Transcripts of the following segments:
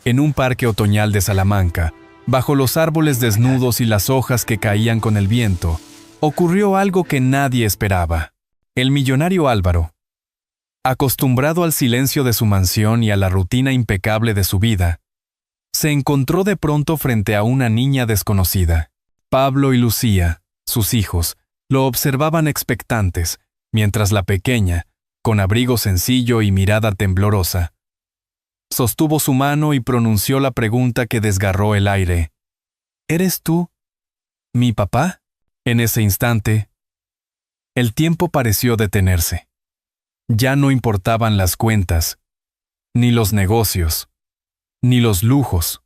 En un parque otoñal de Salamanca, bajo los árboles desnudos y las hojas que caían con el viento, ocurrió algo que nadie esperaba. El millonario Álvaro, acostumbrado al silencio de su mansión y a la rutina impecable de su vida, se encontró de pronto frente a una niña desconocida. Pablo y Lucía, sus hijos, lo observaban expectantes, mientras la pequeña, con abrigo sencillo y mirada temblorosa, sostuvo su mano y pronunció la pregunta que desgarró el aire. ¿Eres tú, mi papá? En ese instante, el tiempo pareció detenerse. Ya no importaban las cuentas, ni los negocios, ni los lujos,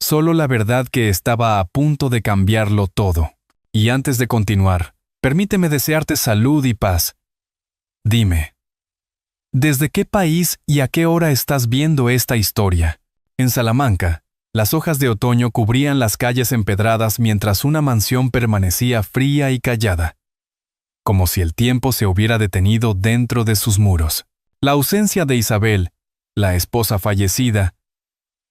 solo la verdad que estaba a punto de cambiarlo todo. Y antes de continuar, permíteme desearte salud y paz. Dime, ¿desde qué país y a qué hora estás viendo esta historia? En Salamanca, las hojas de otoño cubrían las calles empedradas mientras una mansión permanecía fría y callada, como si el tiempo se hubiera detenido dentro de sus muros. La ausencia de Isabel, la esposa fallecida,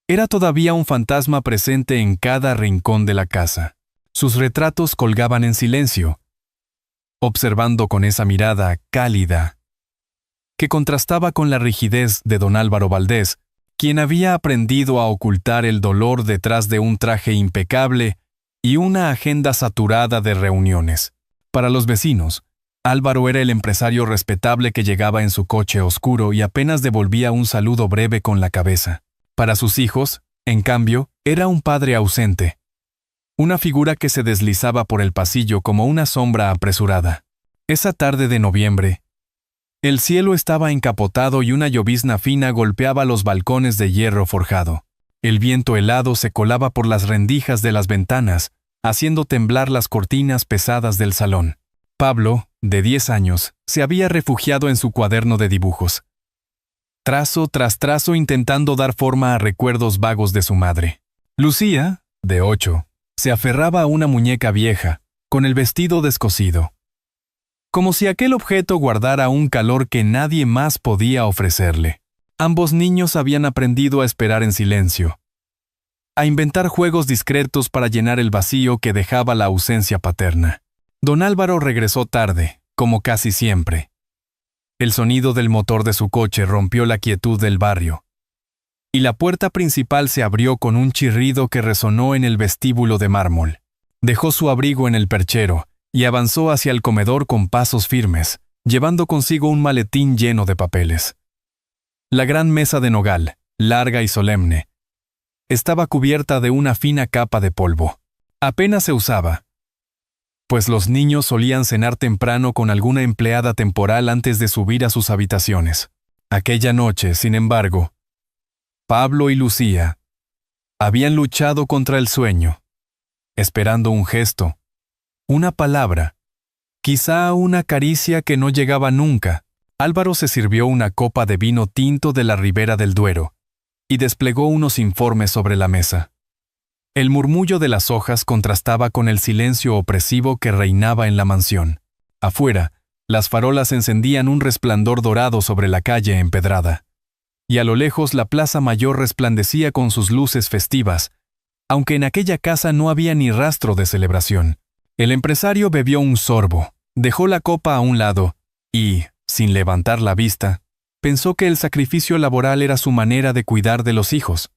era todavía un fantasma presente en cada rincón de la casa. Sus retratos colgaban en silencio, observando con esa mirada cálida, que contrastaba con la rigidez de don Álvaro Valdés, quien había aprendido a ocultar el dolor detrás de un traje impecable y una agenda saturada de reuniones. Para los vecinos, Álvaro era el empresario respetable que llegaba en su coche oscuro y apenas devolvía un saludo breve con la cabeza. Para sus hijos, en cambio, era un padre ausente, una figura que se deslizaba por el pasillo como una sombra apresurada. Esa tarde de noviembre, el cielo estaba encapotado y una llovizna fina golpeaba los balcones de hierro forjado. El viento helado se colaba por las rendijas de las ventanas, haciendo temblar las cortinas pesadas del salón. Pablo, de 10 años, se había refugiado en su cuaderno de dibujos, trazo tras trazo intentando dar forma a recuerdos vagos de su madre. Lucía, de 8, se aferraba a una muñeca vieja, con el vestido descosido, como si aquel objeto guardara un calor que nadie más podía ofrecerle. Ambos niños habían aprendido a esperar en silencio, a inventar juegos discretos para llenar el vacío que dejaba la ausencia paterna. Don Álvaro regresó tarde, como casi siempre. El sonido del motor de su coche rompió la quietud del barrio, y la puerta principal se abrió con un chirrido que resonó en el vestíbulo de mármol. Dejó su abrigo en el perchero y avanzó hacia el comedor con pasos firmes, llevando consigo un maletín lleno de papeles. La gran mesa de nogal, larga y solemne, estaba cubierta de una fina capa de polvo. Apenas se usaba, pues los niños solían cenar temprano con alguna empleada temporal antes de subir a sus habitaciones. Aquella noche, sin embargo, Pablo y Lucía habían luchado contra el sueño, esperando un gesto, una palabra, quizá una caricia que no llegaba nunca. Álvaro se sirvió una copa de vino tinto de la Ribera del Duero y desplegó unos informes sobre la mesa. El murmullo de las hojas contrastaba con el silencio opresivo que reinaba en la mansión. Afuera, las farolas encendían un resplandor dorado sobre la calle empedrada, y a lo lejos la plaza mayor resplandecía con sus luces festivas, aunque en aquella casa no había ni rastro de celebración. El empresario bebió un sorbo, dejó la copa a un lado y, sin levantar la vista, pensó que el sacrificio laboral era su manera de cuidar de los hijos.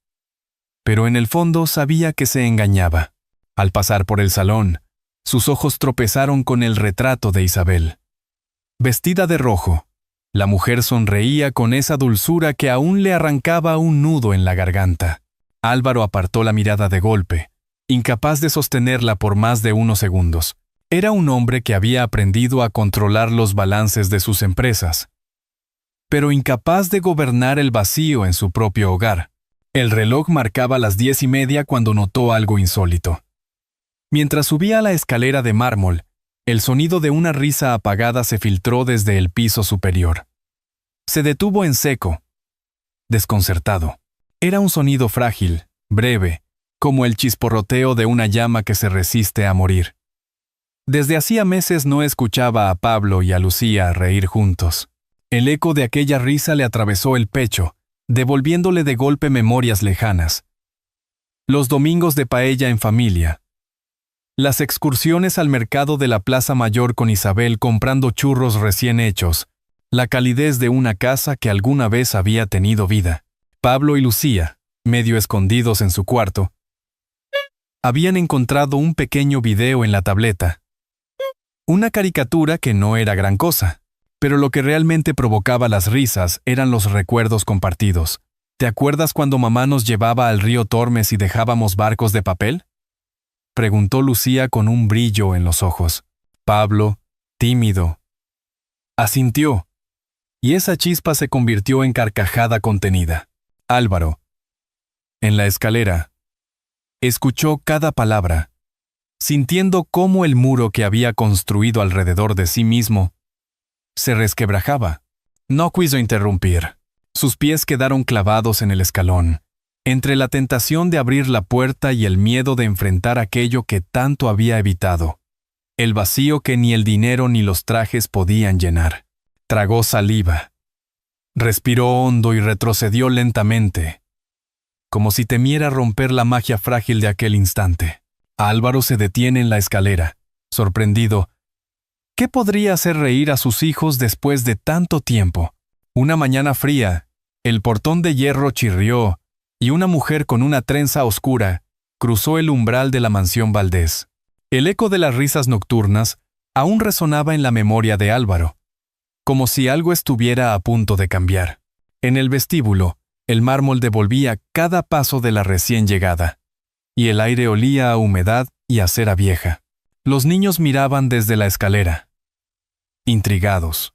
Pero en el fondo sabía que se engañaba. Al pasar por el salón, sus ojos tropezaron con el retrato de Isabel. Vestida de rojo, la mujer sonreía con esa dulzura que aún le arrancaba un nudo en la garganta. Álvaro apartó la mirada de golpe, incapaz de sostenerla por más de unos segundos. Era un hombre que había aprendido a controlar los balances de sus empresas, pero incapaz de gobernar el vacío en su propio hogar. El reloj marcaba las 10:30 cuando notó algo insólito. Mientras subía la escalera de mármol, el sonido de una risa apagada se filtró desde el piso superior. Se detuvo en seco, desconcertado. Era un sonido frágil, breve, como el chisporroteo de una llama que se resiste a morir. Desde hacía meses no escuchaba a Pablo y a Lucía reír juntos. El eco de aquella risa le atravesó el pecho, devolviéndole de golpe memorias lejanas. Los domingos de paella en familia. Las excursiones al mercado de la Plaza Mayor con Isabel comprando churros recién hechos. La calidez de una casa que alguna vez había tenido vida. Pablo y Lucía, medio escondidos en su cuarto, habían encontrado un pequeño video en la tableta. Una caricatura que no era gran cosa, pero lo que realmente provocaba las risas eran los recuerdos compartidos. ¿Te acuerdas cuando mamá nos llevaba al río Tormes y dejábamos barcos de papel? Preguntó Lucía con un brillo en los ojos. Pablo, tímido, asintió, y esa chispa se convirtió en carcajada contenida. Álvaro, en la escalera, escuchó cada palabra, sintiendo cómo el muro que había construido alrededor de sí mismo se resquebrajaba. No quiso interrumpir. Sus pies quedaron clavados en el escalón, entre la tentación de abrir la puerta y el miedo de enfrentar aquello que tanto había evitado, el vacío que ni el dinero ni los trajes podían llenar. Tragó saliva, respiró hondo y retrocedió lentamente, como si temiera romper la magia frágil de aquel instante. Álvaro se detiene en la escalera, sorprendido. ¿Qué podría hacer reír a sus hijos después de tanto tiempo? Una mañana fría, el portón de hierro chirrió y una mujer con una trenza oscura cruzó el umbral de la mansión Valdés. El eco de las risas nocturnas aún resonaba en la memoria de Álvaro, como si algo estuviera a punto de cambiar. En el vestíbulo, el mármol devolvía cada paso de la recién llegada, y el aire olía a humedad y a cera vieja. Los niños miraban desde la escalera, intrigados,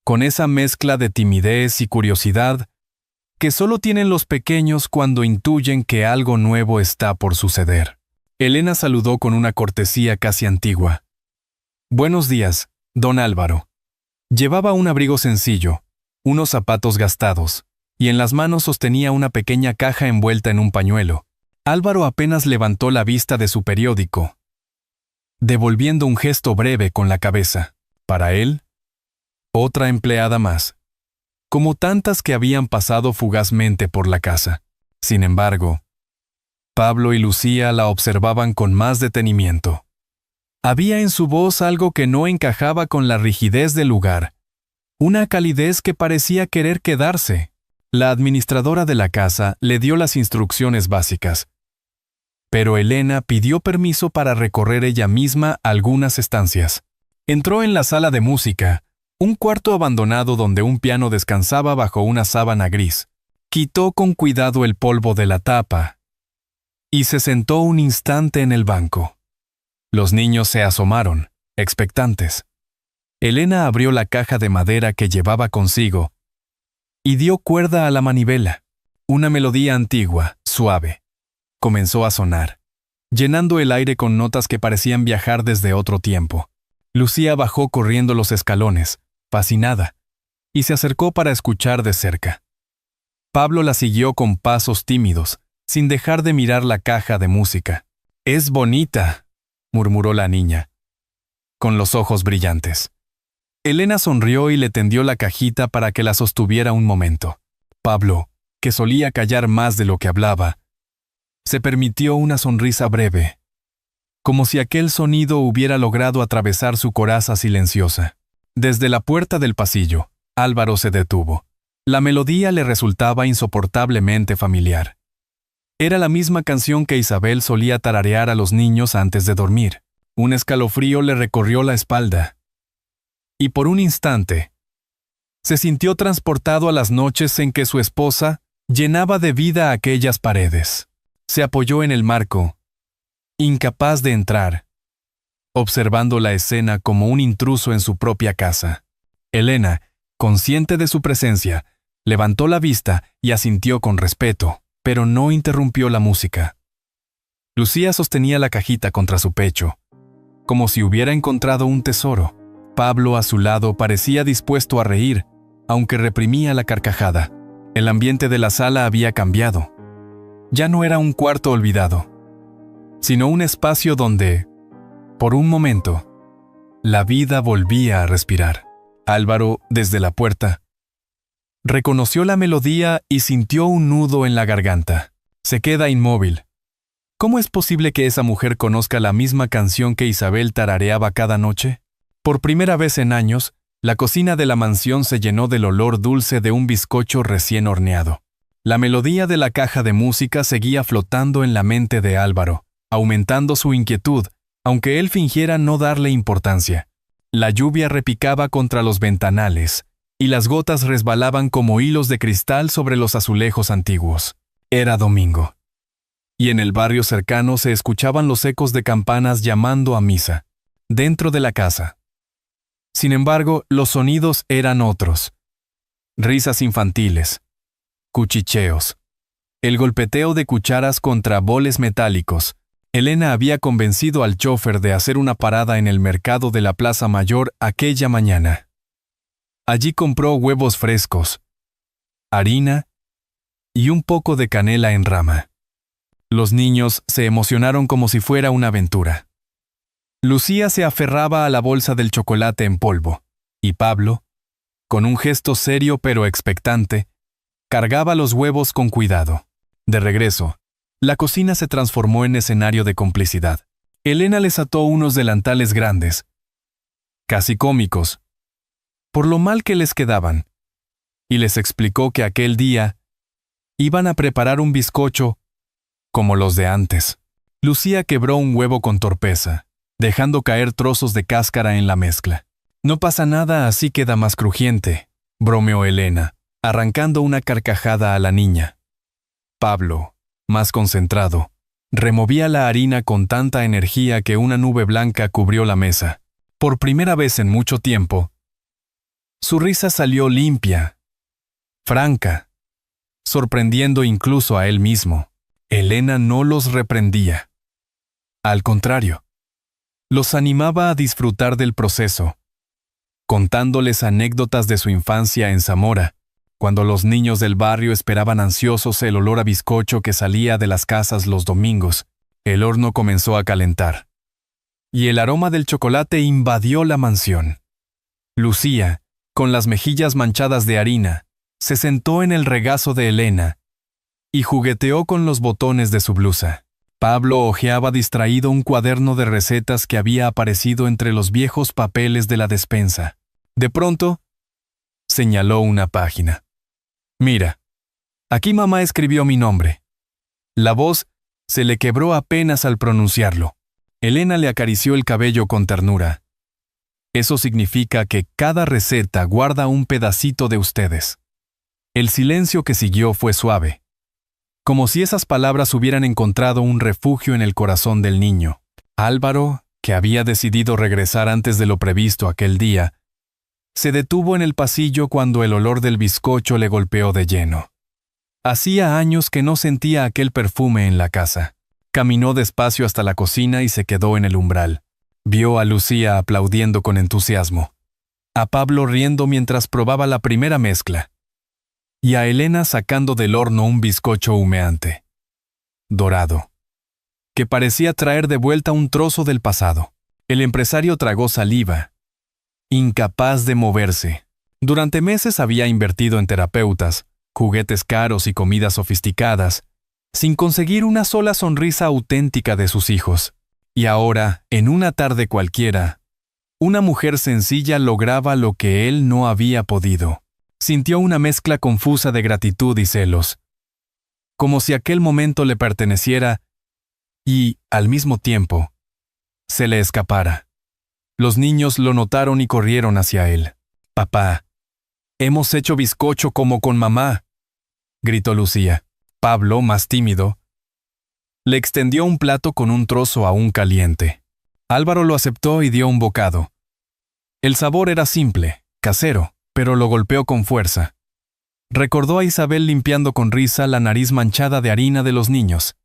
con esa mezcla de timidez y curiosidad que solo tienen los pequeños cuando intuyen que algo nuevo está por suceder. Elena saludó con una cortesía casi antigua. Buenos días, don Álvaro. Llevaba un abrigo sencillo, unos zapatos gastados, y en las manos sostenía una pequeña caja envuelta en un pañuelo. Álvaro apenas levantó la vista de su periódico, devolviendo un gesto breve con la cabeza. Para él, otra empleada más, como tantas que habían pasado fugazmente por la casa. Sin embargo, Pablo y Lucía la observaban con más detenimiento. Había en su voz algo que no encajaba con la rigidez del lugar, una calidez que parecía querer quedarse. La administradora de la casa le dio las instrucciones básicas, pero Elena pidió permiso para recorrer ella misma algunas estancias. Entró en la sala de música, un cuarto abandonado donde un piano descansaba bajo una sábana gris. Quitó con cuidado el polvo de la tapa y se sentó un instante en el banco. Los niños se asomaron, expectantes. Elena abrió la caja de madera que llevaba consigo y dio cuerda a la manivela. Una melodía antigua, suave, comenzó a sonar, llenando el aire con notas que parecían viajar desde otro tiempo. Lucía bajó corriendo los escalones, fascinada, y se acercó para escuchar de cerca. Pablo la siguió con pasos tímidos, sin dejar de mirar la caja de música. «Es bonita», murmuró la niña, con los ojos brillantes. Elena sonrió y le tendió la cajita para que la sostuviera un momento. Pablo, que solía callar más de lo que hablaba, se permitió una sonrisa breve, como si aquel sonido hubiera logrado atravesar su coraza silenciosa. Desde la puerta del pasillo, Álvaro se detuvo. La melodía le resultaba insoportablemente familiar. Era la misma canción que Isabel solía tararear a los niños antes de dormir. Un escalofrío le recorrió la espalda, y por un instante, se sintió transportado a las noches en que su esposa llenaba de vida aquellas paredes. Se apoyó en el marco, incapaz de entrar, observando la escena como un intruso en su propia casa. Elena, consciente de su presencia, levantó la vista y asintió con respeto, pero no interrumpió la música. Lucía sostenía la cajita contra su pecho, como si hubiera encontrado un tesoro. Pablo, a su lado, parecía dispuesto a reír, aunque reprimía la carcajada. El ambiente de la sala había cambiado. Ya no era un cuarto olvidado, sino un espacio donde, por un momento, la vida volvía a respirar. Álvaro, desde la puerta, Reconoció la melodía y sintió un nudo en la garganta. Se queda inmóvil. ¿Cómo es posible que esa mujer conozca la misma canción que Isabel tarareaba cada noche? Por primera vez en años, la cocina de la mansión se llenó del olor dulce de un bizcocho recién horneado. La melodía de la caja de música seguía flotando en la mente de Álvaro, aumentando su inquietud, aunque él fingiera no darle importancia. La lluvia repicaba contra los ventanales, y las gotas resbalaban como hilos de cristal sobre los azulejos antiguos. Era domingo. Y en el barrio cercano se escuchaban los ecos de campanas llamando a misa, dentro de la casa. Sin embargo, los sonidos eran otros. Risas infantiles, cuchicheos, el golpeteo de cucharas contra boles metálicos. Elena había convencido al chófer de hacer una parada en el mercado de la Plaza Mayor aquella mañana. Allí compró huevos frescos, harina y un poco de canela en rama. Los niños se emocionaron como si fuera una aventura. Lucía se aferraba a la bolsa del chocolate en polvo, y Pablo, con un gesto serio pero expectante, cargaba los huevos con cuidado. De regreso, la cocina se transformó en escenario de complicidad. Elena les ató unos delantales grandes, casi cómicos, por lo mal que les quedaban, y les explicó que aquel día iban a preparar un bizcocho como los de antes. Lucía quebró un huevo con torpeza, dejando caer trozos de cáscara en la mezcla. No pasa nada, así queda más crujiente, bromeó Elena, arrancando una carcajada a la niña. Pablo, más concentrado, removía la harina con tanta energía que una nube blanca cubrió la mesa. Por primera vez en mucho tiempo, su risa salió limpia, franca, sorprendiendo incluso a él mismo. Elena no los reprendía. Al contrario, los animaba a disfrutar del proceso, contándoles anécdotas de su infancia en Zamora, cuando los niños del barrio esperaban ansiosos el olor a bizcocho que salía de las casas los domingos. El horno comenzó a calentar, y el aroma del chocolate invadió la mansión. Lucía, con las mejillas manchadas de harina, se sentó en el regazo de Elena y jugueteó con los botones de su blusa. Pablo hojeaba distraído un cuaderno de recetas que había aparecido entre los viejos papeles de la despensa. De pronto, señaló una página. «Mira, aquí mamá escribió mi nombre». La voz se le quebró apenas al pronunciarlo. Elena le acarició el cabello con ternura. «Eso significa que cada receta guarda un pedacito de ustedes». El silencio que siguió fue suave, como si esas palabras hubieran encontrado un refugio en el corazón del niño. Álvaro, que había decidido regresar antes de lo previsto aquel día, se detuvo en el pasillo cuando el olor del bizcocho le golpeó de lleno. Hacía años que no sentía aquel perfume en la casa. Caminó despacio hasta la cocina y se quedó en el umbral. Vio a Lucía aplaudiendo con entusiasmo, a Pablo riendo mientras probaba la primera mezcla, y a Elena sacando del horno un bizcocho humeante, dorado, que parecía traer de vuelta un trozo del pasado. El empresario tragó saliva, incapaz de moverse. Durante meses había invertido en terapeutas, juguetes caros y comidas sofisticadas, sin conseguir una sola sonrisa auténtica de sus hijos. Y ahora, en una tarde cualquiera, una mujer sencilla lograba lo que él no había podido. Sintió una mezcla confusa de gratitud y celos, como si aquel momento le perteneciera y, al mismo tiempo, se le escapara. Los niños lo notaron y corrieron hacia él. «Papá, hemos hecho bizcocho como con mamá», gritó Lucía. Pablo, más tímido, le extendió un plato con un trozo aún caliente. Álvaro lo aceptó y dio un bocado. El sabor era simple, casero, pero lo golpeó con fuerza. Recordó a Isabel limpiando con risa la nariz manchada de harina de los niños.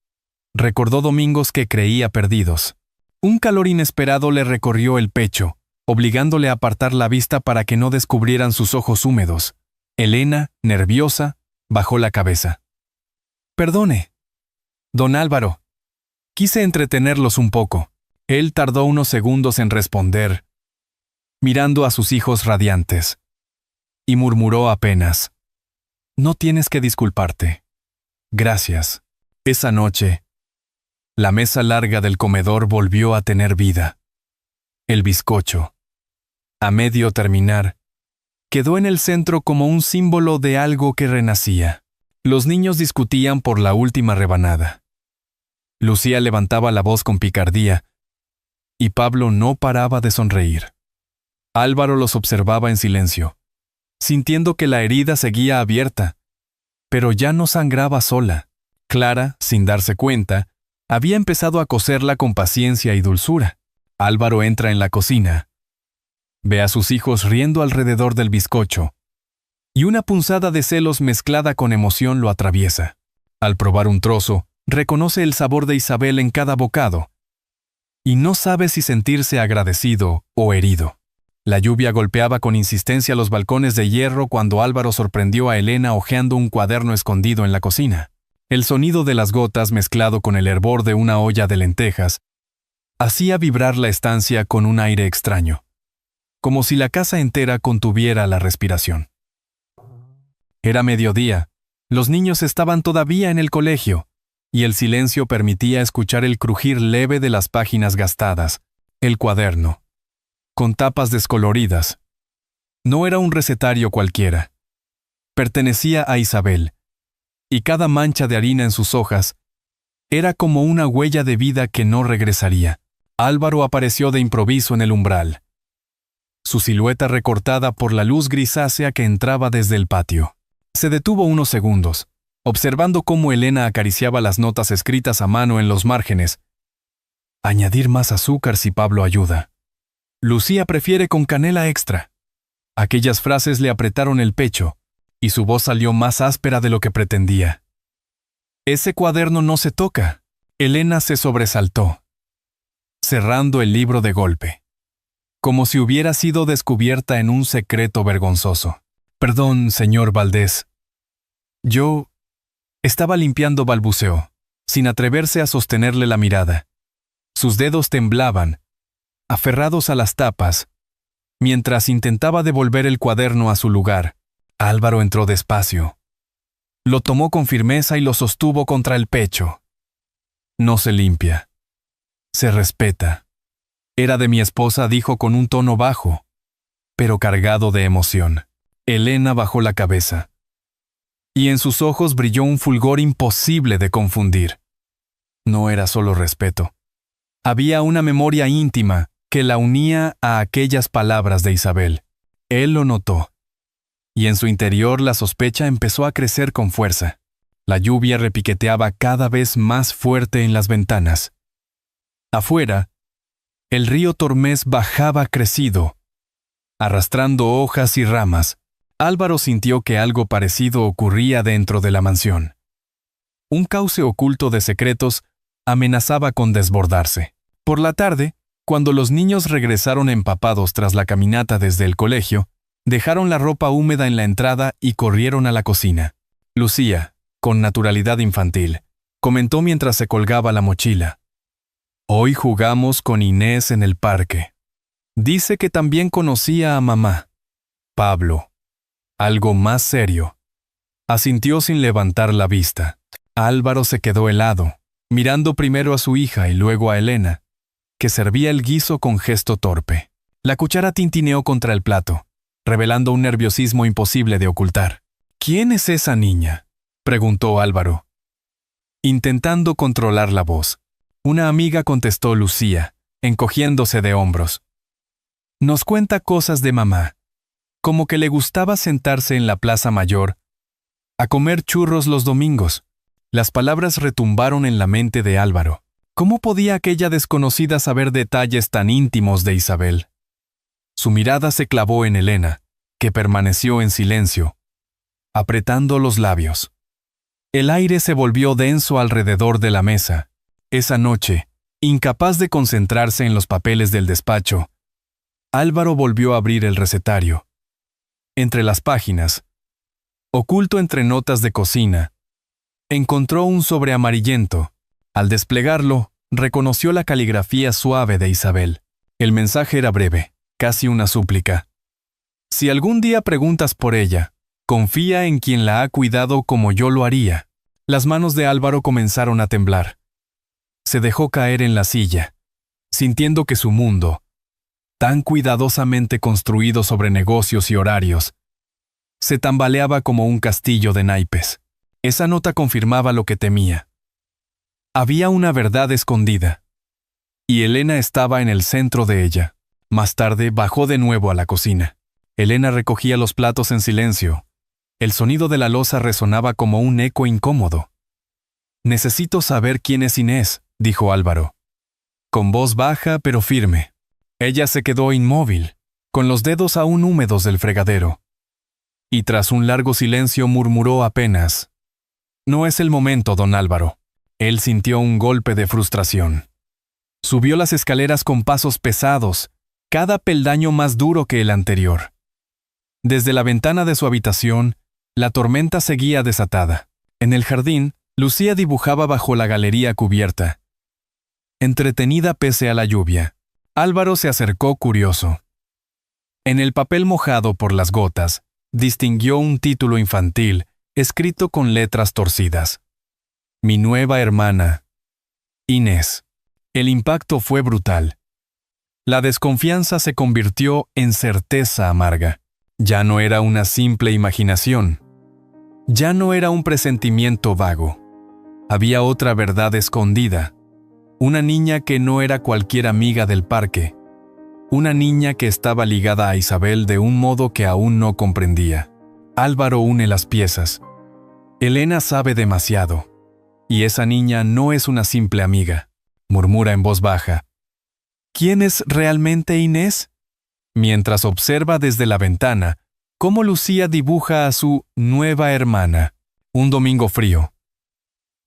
Recordó domingos que creía perdidos. Un calor inesperado le recorrió el pecho, obligándole a apartar la vista para que no descubrieran sus ojos húmedos. Elena, nerviosa, bajó la cabeza. «Perdone, don Álvaro». Quise entretenerlos un poco. Él tardó unos segundos en responder, mirando a sus hijos radiantes, y murmuró apenas: No tienes que disculparte. Gracias. Esa noche, la mesa larga del comedor volvió a tener vida. El bizcocho, a medio terminar, quedó en el centro como un símbolo de algo que renacía. Los niños discutían por la última rebanada. Lucía levantaba la voz con picardía, y Pablo no paraba de sonreír. Álvaro los observaba en silencio, sintiendo que la herida seguía abierta, pero ya no sangraba sola. Clara, sin darse cuenta, había empezado a coserla con paciencia y dulzura. Álvaro entra en la cocina. Ve a sus hijos riendo alrededor del bizcocho, y una punzada de celos mezclada con emoción lo atraviesa. Al probar un trozo, reconoce el sabor de Isabel en cada bocado, y no sabe si sentirse agradecido o herido. La lluvia golpeaba con insistencia los balcones de hierro cuando Álvaro sorprendió a Elena hojeando un cuaderno escondido en la cocina. El sonido de las gotas mezclado con el hervor de una olla de lentejas hacía vibrar la estancia con un aire extraño, como si la casa entera contuviera la respiración. Era mediodía, los niños estaban todavía en el colegio, y el silencio permitía escuchar el crujir leve de las páginas gastadas, el cuaderno, con tapas descoloridas. No era un recetario cualquiera. Pertenecía a Isabel, y cada mancha de harina en sus hojas era como una huella de vida que no regresaría. Álvaro apareció de improviso en el umbral, su silueta recortada por la luz grisácea que entraba desde el patio. Se detuvo unos segundos, observando cómo Elena acariciaba las notas escritas a mano en los márgenes. Añadir más azúcar si Pablo ayuda. Lucía prefiere con canela extra. Aquellas frases le apretaron el pecho, y su voz salió más áspera de lo que pretendía. Ese cuaderno no se toca. Elena se sobresaltó, cerrando el libro de golpe, como si hubiera sido descubierta en un secreto vergonzoso. Perdón, señor Valdés. Yo estaba limpiando, balbuceó, sin atreverse a sostenerle la mirada. Sus dedos temblaban, aferrados a las tapas, mientras intentaba devolver el cuaderno a su lugar. Álvaro entró despacio. Lo tomó con firmeza y lo sostuvo contra el pecho. No se limpia. Se respeta. Era de mi esposa, dijo con un tono bajo, pero cargado de emoción. Elena bajó la cabeza, y en sus ojos brilló un fulgor imposible de confundir. No era solo respeto. Había una memoria íntima que la unía a aquellas palabras de Isabel. Él lo notó, y en su interior la sospecha empezó a crecer con fuerza. La lluvia repiqueteaba cada vez más fuerte en las ventanas. Afuera, el río Tormes bajaba crecido, arrastrando hojas y ramas. Álvaro sintió que algo parecido ocurría dentro de la mansión. Un cauce oculto de secretos amenazaba con desbordarse. Por la tarde, cuando los niños regresaron empapados tras la caminata desde el colegio, dejaron la ropa húmeda en la entrada y corrieron a la cocina. Lucía, con naturalidad infantil, comentó mientras se colgaba la mochila. Hoy jugamos con Inés en el parque. Dice que también conocía a mamá. Pablo, algo más serio, asintió sin levantar la vista. Álvaro se quedó helado, mirando primero a su hija y luego a Elena, que servía el guiso con gesto torpe. La cuchara tintineó contra el plato, revelando un nerviosismo imposible de ocultar. ¿Quién es esa niña?, preguntó Álvaro, intentando controlar la voz. Una amiga, contestó Lucía, encogiéndose de hombros. Nos cuenta cosas de mamá, como que le gustaba sentarse en la Plaza Mayor a comer churros los domingos. Las palabras retumbaron en la mente de Álvaro. ¿Cómo podía aquella desconocida saber detalles tan íntimos de Isabel? Su mirada se clavó en Elena, que permaneció en silencio, apretando los labios. El aire se volvió denso alrededor de la mesa. Esa noche, incapaz de concentrarse en los papeles del despacho, Álvaro volvió a abrir el recetario. Entre las páginas, oculto entre notas de cocina, encontró un sobre amarillento. Al desplegarlo, reconoció la caligrafía suave de Isabel. El mensaje era breve, casi una súplica. Si algún día preguntas por ella, Confía en quien la ha cuidado como yo lo haría. Las manos de Álvaro comenzaron a temblar. Se dejó caer en la silla, sintiendo que su mundo, tan cuidadosamente construido sobre negocios y horarios, se tambaleaba como un castillo de naipes. Esa nota confirmaba lo que temía. Había una verdad escondida, y Elena estaba en el centro de ella. Más tarde bajó de nuevo a la cocina. Elena recogía los platos en silencio. El sonido de la loza resonaba como un eco incómodo. «Necesito saber quién es Inés», dijo Álvaro, con voz baja pero firme. Ella se quedó inmóvil, con los dedos aún húmedos del fregadero. Y tras un largo silencio murmuró apenas: «No es el momento, don Álvaro». Él sintió un golpe de frustración. Subió las escaleras con pasos pesados, cada peldaño más duro que el anterior. Desde la ventana de su habitación, la tormenta seguía desatada. En el jardín, Lucía dibujaba bajo la galería cubierta, entretenida pese a la lluvia. Álvaro se acercó curioso. En el papel mojado por las gotas, distinguió un título infantil, escrito con letras torcidas. «Mi nueva hermana, Inés». El impacto fue brutal. La desconfianza se convirtió en certeza amarga. Ya no era una simple imaginación. Ya no era un presentimiento vago. Había otra verdad escondida. Una niña que no era cualquier amiga del parque. Una niña que estaba ligada a Isabel de un modo que aún no comprendía. Álvaro une las piezas. Elena sabe demasiado. Y esa niña no es una simple amiga, murmura en voz baja. ¿Quién es realmente Inés? Mientras observa desde la ventana cómo Lucía dibuja a su nueva hermana. Un domingo frío.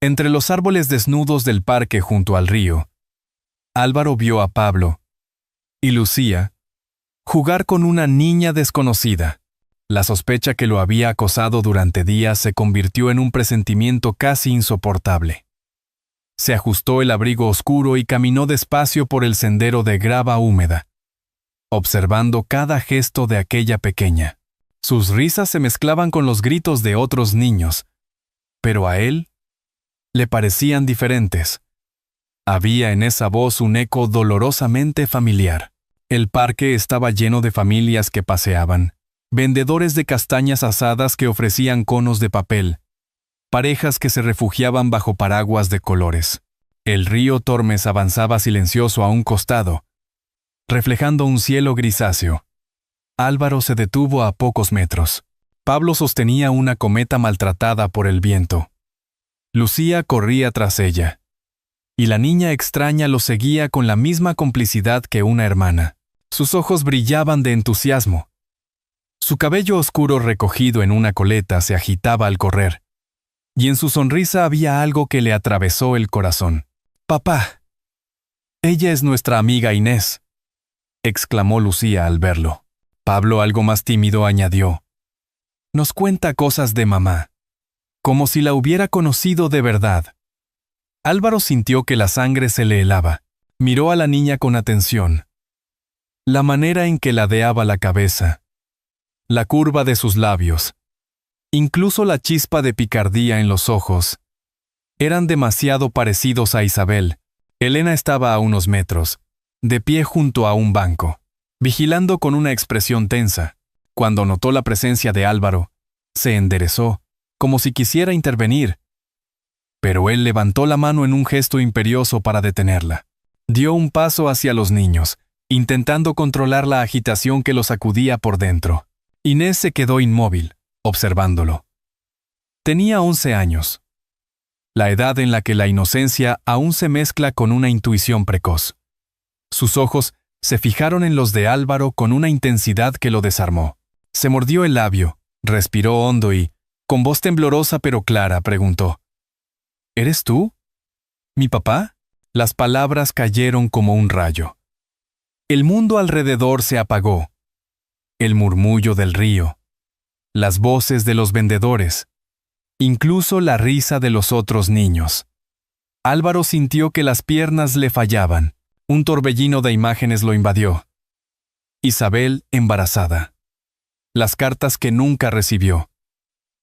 Entre los árboles desnudos del parque junto al río, Álvaro vio a Pablo y Lucía jugar con una niña desconocida. La sospecha que lo había acosado durante días se convirtió en un presentimiento casi insoportable. Se ajustó el abrigo oscuro y caminó despacio por el sendero de grava húmeda, observando cada gesto de aquella pequeña. Sus risas se mezclaban con los gritos de otros niños, pero a él le parecían diferentes. Había en esa voz un eco dolorosamente familiar. El parque estaba lleno de familias que paseaban, vendedores de castañas asadas que ofrecían conos de papel, parejas que se refugiaban bajo paraguas de colores. El río Tormes avanzaba silencioso a un costado, reflejando un cielo grisáceo. Álvaro se detuvo a pocos metros. Pablo sostenía una cometa maltratada por el viento. Lucía corría tras ella, y la niña extraña lo seguía con la misma complicidad que una hermana. Sus ojos brillaban de entusiasmo. Su cabello oscuro recogido en una coleta se agitaba al correr, y en su sonrisa había algo que le atravesó el corazón. «Papá, ella es nuestra amiga Inés», exclamó Lucía al verlo. Pablo, algo más tímido, añadió: «Nos cuenta cosas de mamá, como si la hubiera conocido de verdad». Álvaro sintió que la sangre se le helaba. Miró a la niña con atención. La manera en que ladeaba la cabeza, la curva de sus labios, incluso la chispa de picardía en los ojos, eran demasiado parecidos a Isabel. Elena estaba a unos metros, de pie junto a un banco, vigilando con una expresión tensa. Cuando notó la presencia de Álvaro, se enderezó, como si quisiera intervenir. Pero él levantó la mano en un gesto imperioso para detenerla. Dio un paso hacia los niños, intentando controlar la agitación que los sacudía por dentro. Inés se quedó inmóvil, observándolo. Tenía 11 años. La edad en la que la inocencia aún se mezcla con una intuición precoz. Sus ojos se fijaron en los de Álvaro con una intensidad que lo desarmó. Se mordió el labio, respiró hondo y, con voz temblorosa pero clara, preguntó: «¿Eres tú? ¿Mi papá?». Las palabras cayeron como un rayo. El mundo alrededor se apagó. El murmullo del río, las voces de los vendedores, incluso la risa de los otros niños. Álvaro sintió que las piernas le fallaban. Un torbellino de imágenes lo invadió. Isabel embarazada. Las cartas que nunca recibió.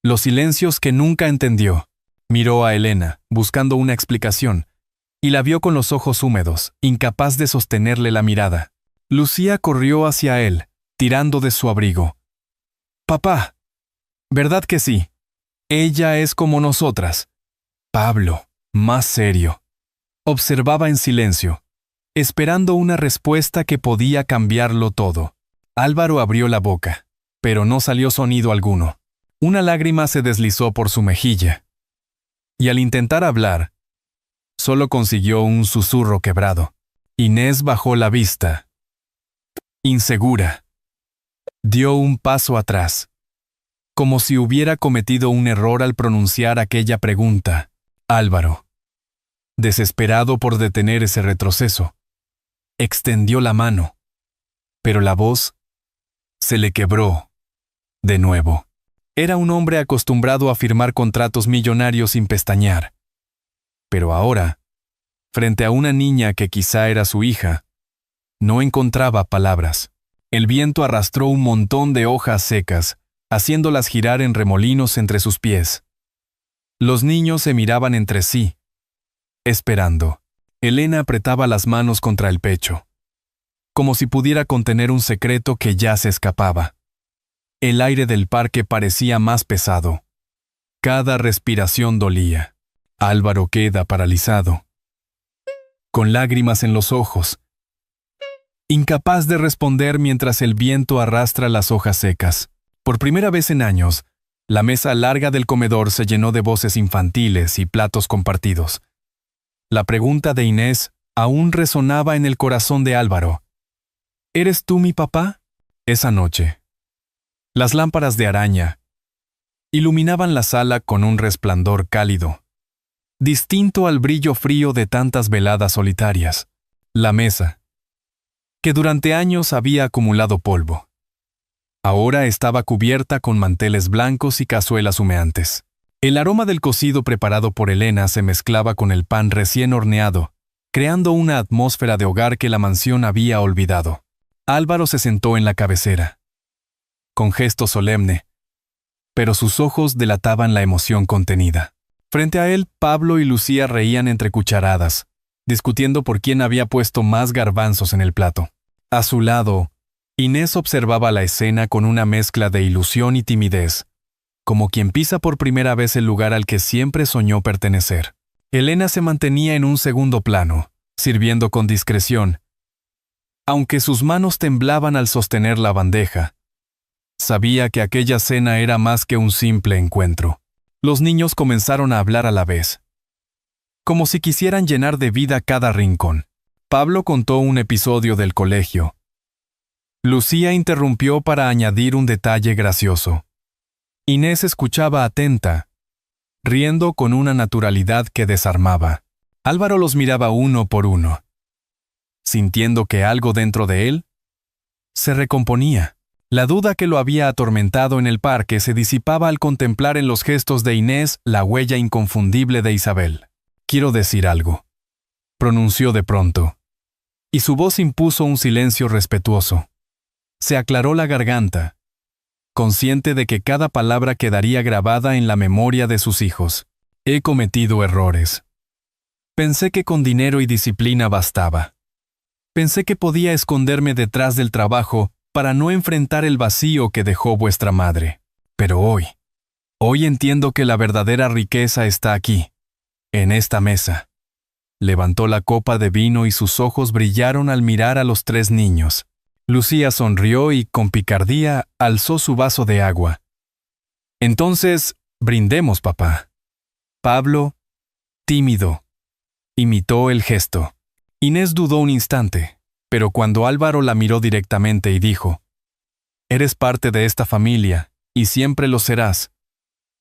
Los silencios que nunca entendió. Miró a Elena, buscando una explicación, y la vio con los ojos húmedos, incapaz de sostenerle la mirada. Lucía corrió hacia él, tirando de su abrigo. «Papá, ¿verdad que sí? Ella es como nosotras». Pablo, más serio, observaba en silencio, esperando una respuesta que podía cambiarlo todo. Álvaro abrió la boca, pero no salió sonido alguno. Una lágrima se deslizó por su mejilla. Y al intentar hablar, solo consiguió un susurro quebrado. Inés bajó la vista. Insegura. Dio un paso atrás, como si hubiera cometido un error al pronunciar aquella pregunta. Álvaro, desesperado por detener ese retroceso, extendió la mano, pero la voz se le quebró de nuevo. Era un hombre acostumbrado a firmar contratos millonarios sin pestañear. Pero ahora, frente a una niña que quizá era su hija, no encontraba palabras. El viento arrastró un montón de hojas secas, haciéndolas girar en remolinos entre sus pies. Los niños se miraban entre sí, esperando. Elena apretaba las manos contra el pecho, como si pudiera contener un secreto que ya se escapaba. El aire del parque parecía más pesado. Cada respiración dolía. Álvaro queda paralizado, con lágrimas en los ojos, incapaz de responder mientras el viento arrastra las hojas secas. Por primera vez en años, la mesa larga del comedor se llenó de voces infantiles y platos compartidos. La pregunta de Inés aún resonaba en el corazón de Álvaro. ¿Eres tú mi papá? Esa noche, las lámparas de araña iluminaban la sala con un resplandor cálido, distinto al brillo frío de tantas veladas solitarias. La mesa, que durante años había acumulado polvo, ahora estaba cubierta con manteles blancos y cazuelas humeantes. El aroma del cocido preparado por Elena se mezclaba con el pan recién horneado, creando una atmósfera de hogar que la mansión había olvidado. Álvaro se sentó en la cabecera, con gesto solemne, pero sus ojos delataban la emoción contenida. Frente a él, Pablo y Lucía reían entre cucharadas, discutiendo por quién había puesto más garbanzos en el plato. A su lado, Inés observaba la escena con una mezcla de ilusión y timidez, como quien pisa por primera vez el lugar al que siempre soñó pertenecer. Elena se mantenía en un segundo plano, sirviendo con discreción. Aunque sus manos temblaban al sostener la bandeja, sabía que aquella cena era más que un simple encuentro. Los niños comenzaron a hablar a la vez, como si quisieran llenar de vida cada rincón. Pablo contó un episodio del colegio. Lucía interrumpió para añadir un detalle gracioso. Inés escuchaba atenta, riendo con una naturalidad que desarmaba. Álvaro los miraba uno por uno, sintiendo que algo dentro de él se recomponía. La duda que lo había atormentado en el parque se disipaba al contemplar en los gestos de Inés la huella inconfundible de Isabel. «Quiero decir algo», pronunció de pronto, y su voz impuso un silencio respetuoso. Se aclaró la garganta, consciente de que cada palabra quedaría grabada en la memoria de sus hijos. «He cometido errores. Pensé que con dinero y disciplina bastaba. Pensé que podía esconderme detrás del trabajo para no enfrentar el vacío que dejó vuestra madre. Pero hoy entiendo que la verdadera riqueza está aquí, en esta mesa». Levantó la copa de vino y sus ojos brillaron al mirar a los tres niños. Lucía sonrió y, con picardía, alzó su vaso de agua. «Entonces, brindemos, papá». Pablo, tímido, imitó el gesto. Inés dudó un instante, pero cuando Álvaro la miró directamente y dijo: «Eres parte de esta familia, y siempre lo serás».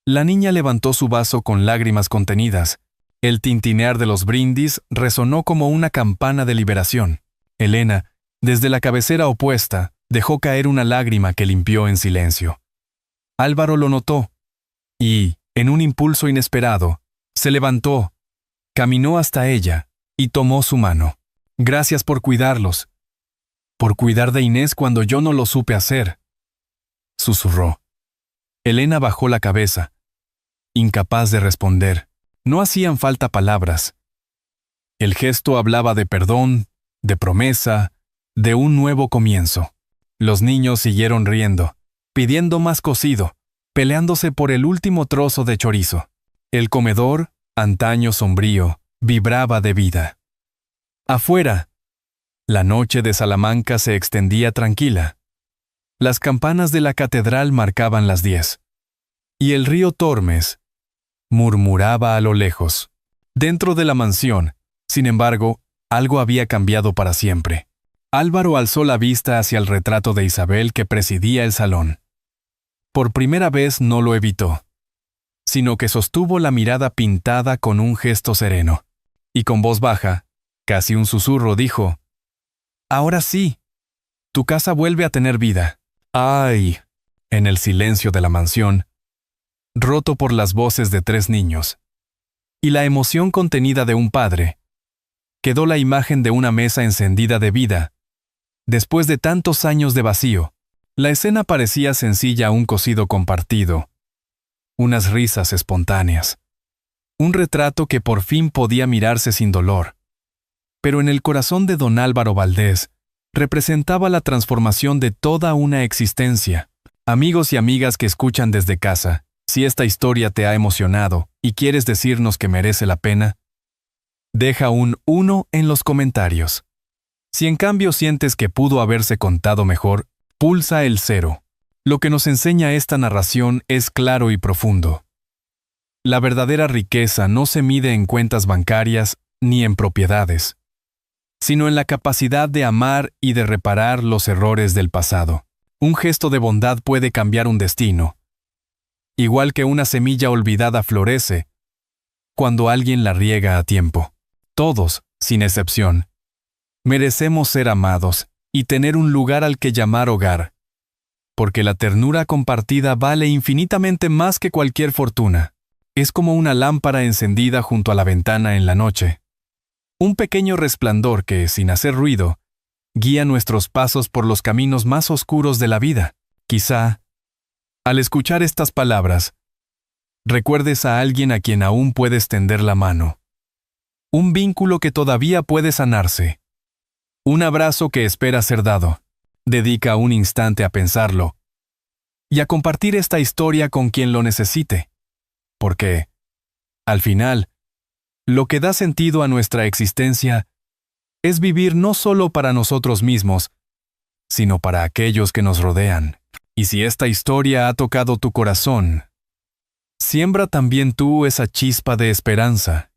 La niña levantó su vaso con lágrimas contenidas. El tintinear de los brindis resonó como una campana de liberación. Elena, desde la cabecera opuesta, dejó caer una lágrima que limpió en silencio. Álvaro lo notó, y, en un impulso inesperado, se levantó, caminó hasta ella y tomó su mano. «Gracias por cuidarlos. Por cuidar de Inés cuando yo no lo supe hacer», susurró. Elena bajó la cabeza, incapaz de responder. No hacían falta palabras. El gesto hablaba de perdón, de promesa, de un nuevo comienzo. Los niños siguieron riendo, pidiendo más cocido, peleándose por el último trozo de chorizo. El comedor, antaño sombrío, vibraba de vida. Afuera, la noche de Salamanca se extendía tranquila. Las campanas de la catedral marcaban las 10. Y el río Tormes murmuraba a lo lejos. Dentro de la mansión, sin embargo, algo había cambiado para siempre. Álvaro alzó la vista hacia el retrato de Isabel que presidía el salón. Por primera vez no lo evitó, sino que sostuvo la mirada pintada con un gesto sereno. Y con voz baja, casi un susurro, dijo: «Ahora sí, tu casa vuelve a tener vida». ¡Ay! En el silencio de la mansión, roto por las voces de 3 niños, y la emoción contenida de un padre, quedó la imagen de una mesa encendida de vida. Después de tantos años de vacío, la escena parecía sencilla a un cocido compartido, unas risas espontáneas, un retrato que por fin podía mirarse sin dolor. Pero en el corazón de don Álvaro Valdés representaba la transformación de toda una existencia. Amigos y amigas que escuchan desde casa, si esta historia te ha emocionado y quieres decirnos que merece la pena, deja un 1 en los comentarios. Si en cambio sientes que pudo haberse contado mejor, pulsa el 0. Lo que nos enseña esta narración es claro y profundo. La verdadera riqueza no se mide en cuentas bancarias ni en propiedades, sino en la capacidad de amar y de reparar los errores del pasado. Un gesto de bondad puede cambiar un destino. Igual que una semilla olvidada florece cuando alguien la riega a tiempo. Todos, sin excepción, merecemos ser amados y tener un lugar al que llamar hogar, porque la ternura compartida vale infinitamente más que cualquier fortuna. Es como una lámpara encendida junto a la ventana en la noche. Un pequeño resplandor que, sin hacer ruido, guía nuestros pasos por los caminos más oscuros de la vida. Quizá, al escuchar estas palabras, recuerdes a alguien a quien aún puedes tender la mano. Un vínculo que todavía puede sanarse. Un abrazo que espera ser dado. Dedica un instante a pensarlo y a compartir esta historia con quien lo necesite. Porque, al final, lo que da sentido a nuestra existencia es vivir no solo para nosotros mismos, sino para aquellos que nos rodean. Y si esta historia ha tocado tu corazón, siembra también tú esa chispa de esperanza.